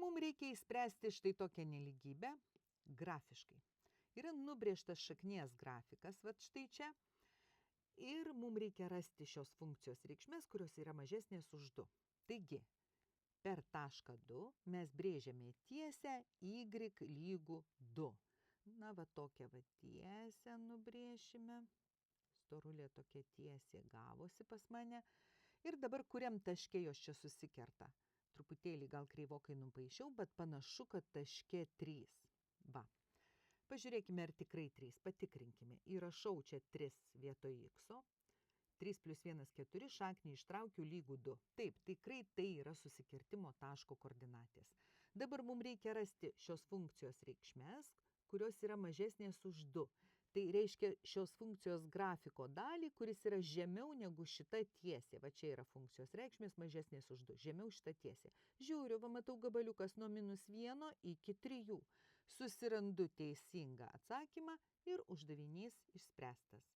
mums reikia įspręsti štai tokią nelygybę grafiškai. Yra nubrėžtas šaknies grafikas, štai čia. Ir mums reikia rasti šios funkcijos reikšmės, kurios yra mažesnės už 2. Taigi, per tašką 2 mes brėžiame tiesę y lygų 2. Na, tokią tiesę nubrėšime. Storulė tokia tiesė gavosi pas mane. Ir dabar kuriam taške jos čia susikerta. Truputėlį gal kreivokai nupaišiau, bet panašu, kad taške 3. Va. Pažiūrėkime, ar tikrai 3. Patikrinkime. Įrašau čia 3 vietoj x. 3 + 1 = 4, šaknį ištraukiu lygų 2. Taip, tikrai tai yra susikirtimo taško koordinatės. Dabar mums reikia rasti šios funkcijos reikšmės, kurios yra mažesnės už 2. Tai reiškia šios funkcijos grafiko dalį, kuris yra žemiau negu šita tiesė. Va čia yra funkcijos reikšmės mažesnės už 2. Žemiau šita tiesė. Žiūriu, matau gabaliukas nuo -1 iki 3. Susirandu teisingą atsakymą ir uždavinys išspręstas.